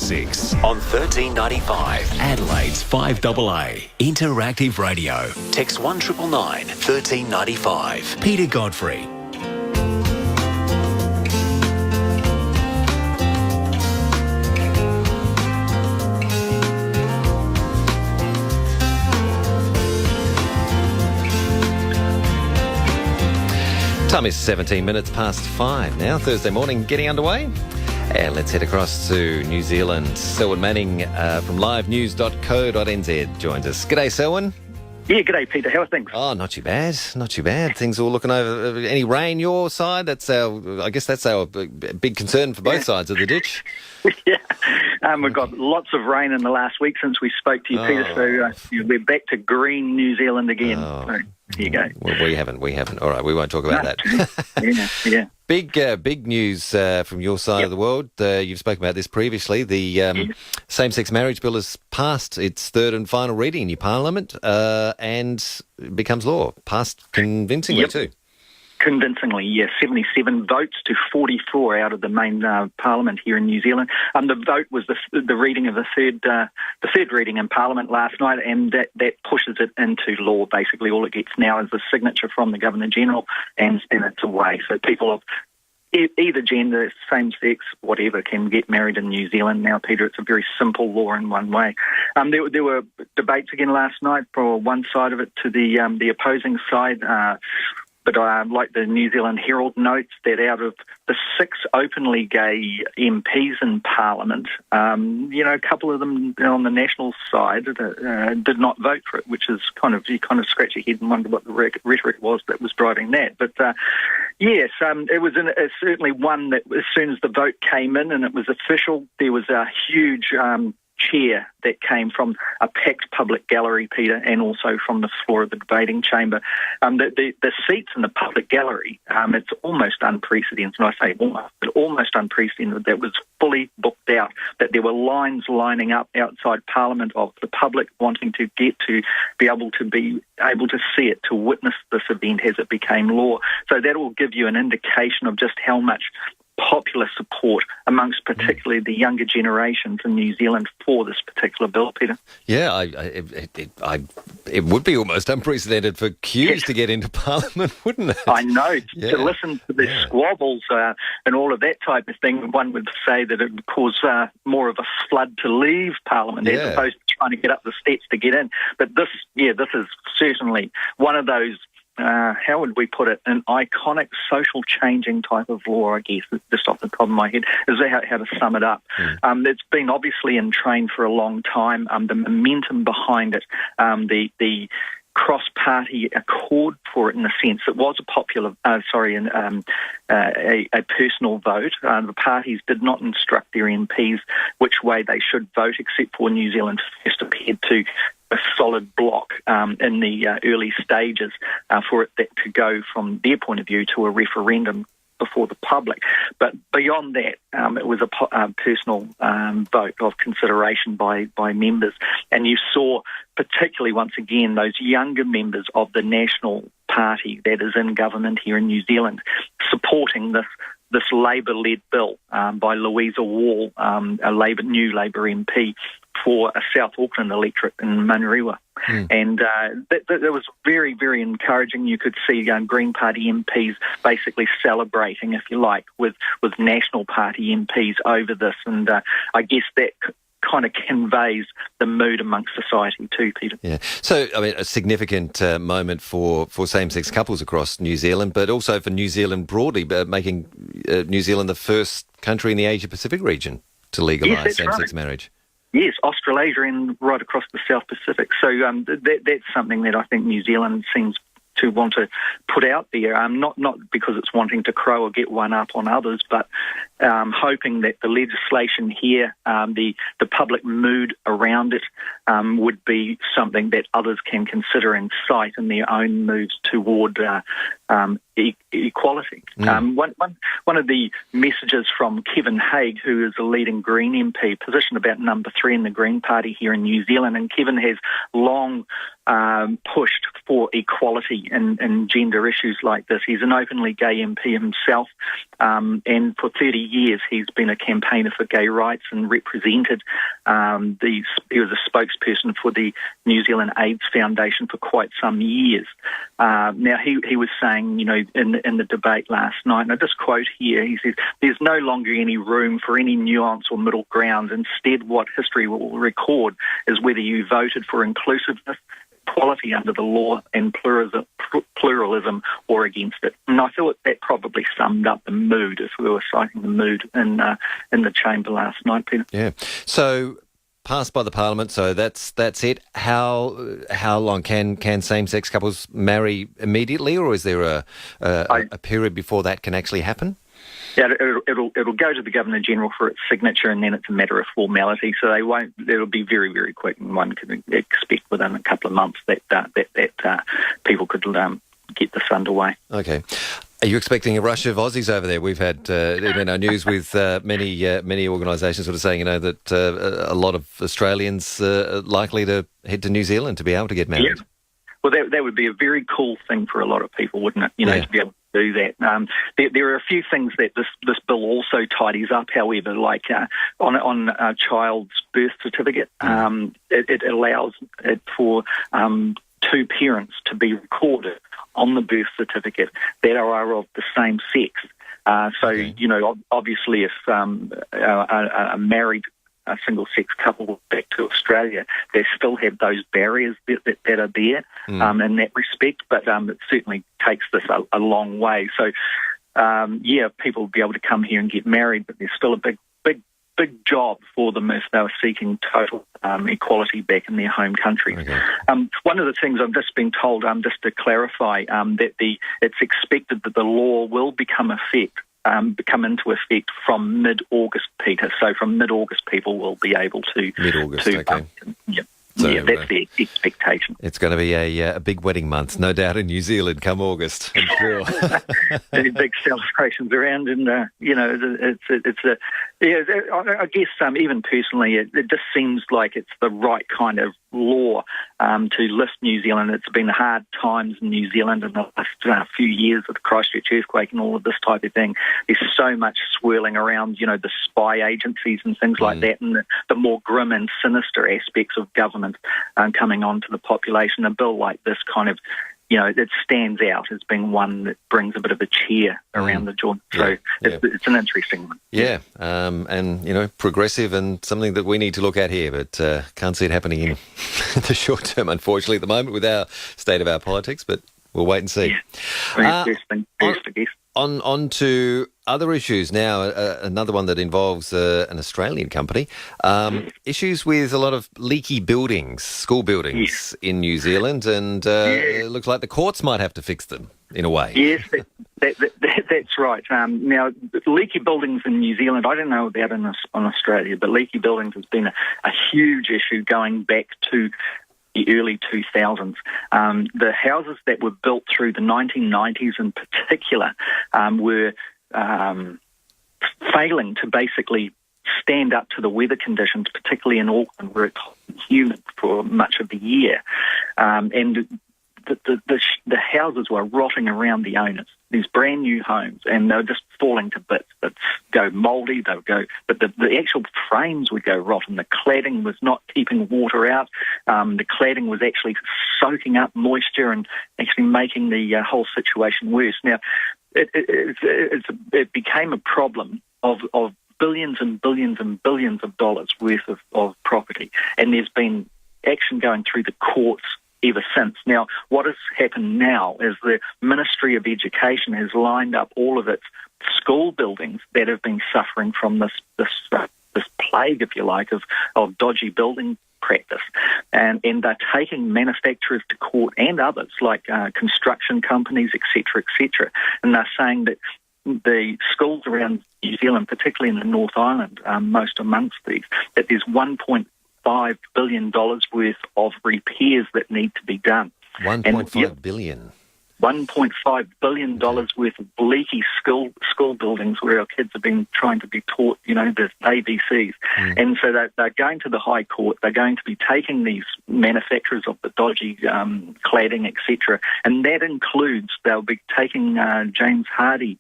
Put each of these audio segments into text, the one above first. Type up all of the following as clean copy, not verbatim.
6 on 1395, Adelaide's 5AA. Interactive radio. Text 1999 1395. Peter Godfrey. Time is 17 minutes past 5 now, Thursday morning getting underway. And let's head across to New Zealand. Selwyn Manning from livenews.co.nz joins us. G'day, Selwyn. Yeah, g'day, Peter. How are things? Oh, not too bad. Not too bad. Things all looking over. Any rain your side? I guess that's our big concern for both sides of the ditch. Yeah, we've got lots of rain in the last week since we spoke to you, Peter, so we're back to green New Zealand again. So, there you go. Well, we haven't. All right, we won't talk about that. Yeah. Big news from your side of the world. You've spoken about this previously. The same-sex marriage bill has passed its third and final reading in your parliament and becomes law. Passed convincingly too. Convincingly, yes. 77 votes to 44 out of the main parliament here in New Zealand. The vote was the reading of the third reading in parliament last night, and that pushes it into law. Basically, all it gets now is the signature from the Governor General, and it's away. So people of either gender, same sex, whatever, can get married in New Zealand now, Peter. It's a very simple law in one way. There were debates again last night for one side of it to the opposing side. But like the New Zealand Herald notes that out of the 6 openly gay MPs in Parliament, a couple of them on the national side did not vote for it, which is you kind of scratch your head and wonder what the rhetoric was that was driving that. But yes, it was certainly one that as soon as the vote came in and it was official, there was a huge cheer that came from a packed public gallery, Peter, and also from the floor of the debating chamber. The seats in the public gallery, it's almost unprecedented, and I say almost unprecedented, that was fully booked out, that there were lines lining up outside Parliament of the public wanting to get to be able to see it, to witness this event as it became law. So that will give you an indication of just how much popular support amongst particularly the younger generations in New Zealand for this particular bill, Peter. Yeah, it would be almost unprecedented for queues to get into Parliament, wouldn't it? I know. To listen to the squabbles and all of that type of thing, one would say that it would cause more of a flood to leave Parliament as opposed to trying to get up the steps to get in. But this is certainly one of those, how would we put it, an iconic social changing type of law, I guess, just off the top of my head, is how to sum it up. It's been obviously in train for a long time. The momentum behind it, the cross-party accord for it, in a sense, it was a personal vote. The parties did not instruct their MPs which way they should vote, except for New Zealand First appeared to a solid block in the early stages for it to go from their point of view to a referendum before the public. But beyond that, it was a personal vote of consideration by members. And you saw, particularly once again, those younger members of the National Party that is in government here in New Zealand supporting this Labour-led bill by Louisa Wall, a new Labour MP, for a South Auckland electorate in Manurewa. And that was very, very encouraging. You could see Green Party MPs basically celebrating, if you like, with National Party MPs over this. And I guess that kind of conveys the mood amongst society too, Peter. Yeah. So, I mean, a significant moment for same-sex couples across New Zealand, but also for New Zealand broadly, making New Zealand the first country in the Asia-Pacific region to legalise same-sex marriage. Yes, Australasia and right across the South Pacific. So that's something that I think New Zealand seems to want to put out there, not because it's wanting to crow or get one up on others, but hoping that the legislation here, the public mood around it, would be something that others can consider and cite in their own moves toward equality. One of the messages from Kevin Haig, who is a leading Green MP, positioned about number 3 in the Green Party here in New Zealand, and Kevin has long pushed for equality in gender issues like this. He's an openly gay MP himself, and for 30 years he's been a campaigner for gay rights and represented he was a spokesperson for the New Zealand AIDS Foundation for quite some years. Now he was saying, in the debate last night, and I just quote here, he says, "There's no longer any room for any nuance or middle ground. Instead, what history will record is whether you voted for inclusiveness, equality under the law and pluralism or against it." And I thought that probably summed up the mood, if we were citing the mood in the chamber last night, Peter. Yeah. So passed by the Parliament, so that's it. How long can same-sex couples marry immediately, or is there a period before that can actually happen? Yeah, it'll go to the Governor-General for its signature, and then it's a matter of formality. So it'll be very, very quick, and one can expect within a couple of months that people could get this underway. Okay. Are you expecting a rush of Aussies over there? We've had news with many organisations sort of saying, that a lot of Australians are likely to head to New Zealand to be able to get married. Yeah. Well, that would be a very cool thing for a lot of people, wouldn't it? To be able to do that. There are a few things that this bill also tidies up, however, like on a child's birth certificate, it allows it for two parents to be recorded on the birth certificate that are of the same sex. Obviously if a married single-sex couple back to Australia, they still have those barriers that are there in that respect, but it certainly takes this a long way. So, people will be able to come here and get married, but there's still a big job for them if they were seeking total equality back in their home country. Okay. One of the things I've just been told, just to clarify, that it's expected that the law will become into effect from mid-August, Peter. So from mid-August, people will be able to... Mid-August, okay. So, that's the expectation. It's going to be a big wedding month, no doubt, in New Zealand come August, I'm sure. Big celebrations around, and I guess even personally, it just seems like it's the right kind of law to lift New Zealand. It's been hard times in New Zealand in the last few years with the Christchurch earthquake and all of this type of thing. There's so much swirling around, the spy agencies and things like that, and the more grim and sinister aspects of government coming onto the population. A bill like this kind of, it stands out as being one that brings a bit of a cheer around the joint. So it's an interesting one. Yeah, and, progressive and something that we need to look at here, but can't see it happening in the short term, unfortunately, at the moment with our state of our politics, but we'll wait and see. Yeah. On to other issues now, another one that involves an Australian company. Issues with a lot of leaky buildings, school buildings in New Zealand, and it looks like the courts might have to fix them in a way. Yes, that's right. Now, leaky buildings in New Zealand, I don't know about in Australia, but leaky buildings has been a huge issue going back to the early 2000s. The houses that were built through the 1990s in particular were failing to basically stand up to the weather conditions, particularly in Auckland where it's humid for much of the year. And the houses were rotting around the owners. These brand new homes, and they're just falling to bits. They'd go mouldy, but the actual frames would go rotten. The cladding was not keeping water out. The cladding was actually soaking up moisture and actually making the whole situation worse. Now, it became a problem of billions and billions and billions of dollars worth of property, and there's been action going through the courts ever since. Now, what has happened now is the Ministry of Education has lined up all of its school buildings that have been suffering from this plague, if you like, of dodgy building practice, and they're taking manufacturers to court and others like construction companies, etc., and they're saying that the schools around New Zealand, particularly in the North Island, most amongst these, that there's $1.5 billion worth of repairs that need to be done. $1.5 billion. $1.5 billion worth of leaky school buildings where our kids have been trying to be taught, the ABCs. And so they're going to the High Court. They're going to be taking these manufacturers of the dodgy cladding, etc. And that includes, they'll be taking James Hardie,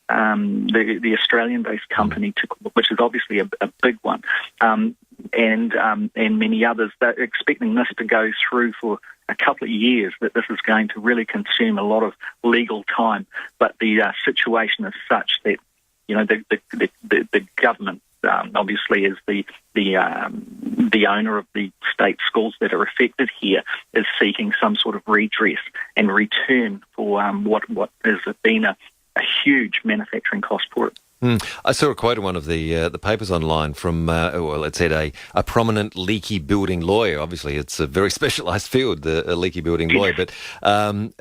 the Australian-based company, which is obviously a big one, and many others. They're expecting this to go through for a couple of years, that this is going to really consume a lot of legal time. But the situation is such that, the government obviously is the owner of the state schools that are affected here, is seeking some sort of redress and return for what has been a huge manufacturing cost for it. I saw a quote in one of the papers online from, it said a prominent leaky building lawyer. Obviously, it's a very specialised field, a leaky building lawyer, but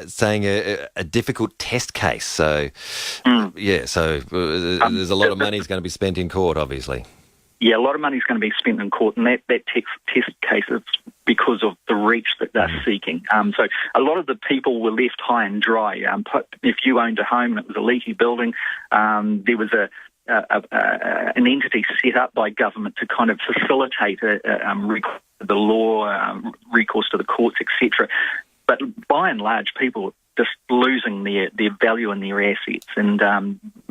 saying a difficult test case. So, there's a lot of money is going to be spent in court, obviously. Yeah, a lot of money is going to be spent in court, and that test case is because of the reach that they're seeking. So a lot of the people were left high and dry. If you owned a home and it was a leaky building, there was an entity set up by government to kind of facilitate recourse to the law, recourse to the courts, etc. But by and large, people were just losing their value and their assets, and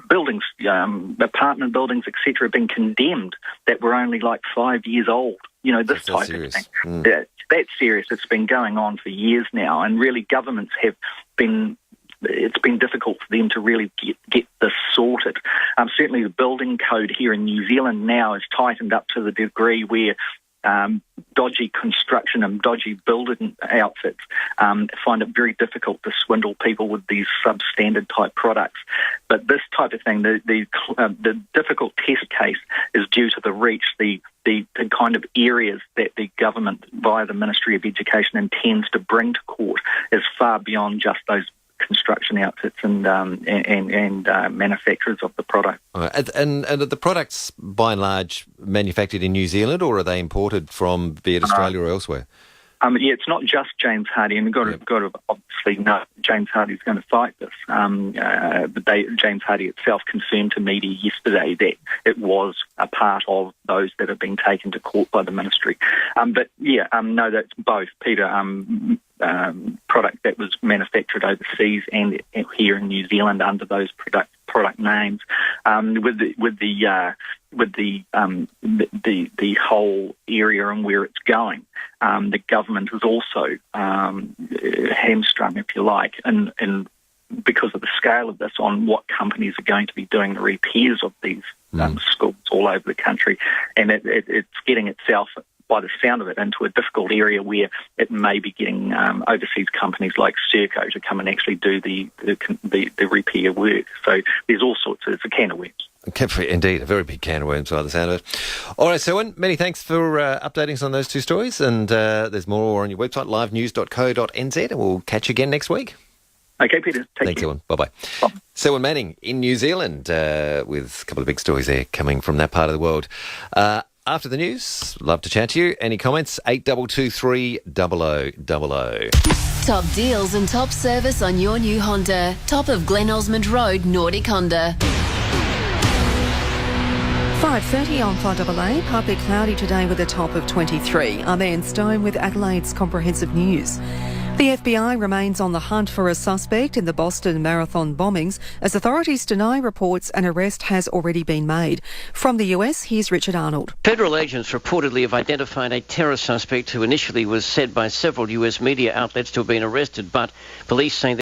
buildings, apartment buildings, etc., have been condemned that were only like 5 years old. This type of thing. That's serious. It's been going on for years now, and really governments have been. It's been difficult for them to really get this sorted. Certainly, the building code here in New Zealand now is tightened up to the degree where dodgy construction and dodgy building outfits find it very difficult to swindle people with these substandard type products. But this type of thing, the difficult test case is due to the reach, the kind of areas that the government, via the Ministry of Education, intends to bring to court is far beyond just those construction outfits and manufacturers of the product. And are the products by and large manufactured in New Zealand, or are they imported from be it Australia or elsewhere? It's not just James Hardie, and we've got to obviously know James Hardie is going to fight this. James Hardie itself confirmed to media yesterday that it was a part of those that have been taken to court by the ministry. No, that's both, Peter. Product that was manufactured overseas and here in New Zealand under those product names, with the whole area and where it's going. The government is also hamstrung, if you like, and because of the scale of this, on what companies are going to be doing the repairs of these schools all over the country, and it's getting itself, by the sound of it, into a difficult area where it may be getting overseas companies like Serco to come and actually do the repair work. So there's all sorts of, it's a can of worms. Indeed, a very big can of worms by the sound of it. All right, Selwyn, many thanks for updating us on those two stories, and there's more on your website, livenews.co.nz, and we'll catch you again next week. Okay, Peter. Thanks, Selwyn. Bye-bye. Selwyn Manning in New Zealand with a couple of big stories there coming from that part of the world. After the news, love to chat to you. Any comments? 8223 0000. Top deals and top service on your new Honda. Top of Glen Osmond Road, Nordic Honda. 5:30 on 5AA, partly cloudy today with a top of 23. I'm Ann Stone with Adelaide's comprehensive news. The FBI remains on the hunt for a suspect in the Boston Marathon bombings as authorities deny reports an arrest has already been made. From the US, here's Richard Arnold. Federal agents reportedly have identified a terror suspect who initially was said by several US media outlets to have been arrested, but police say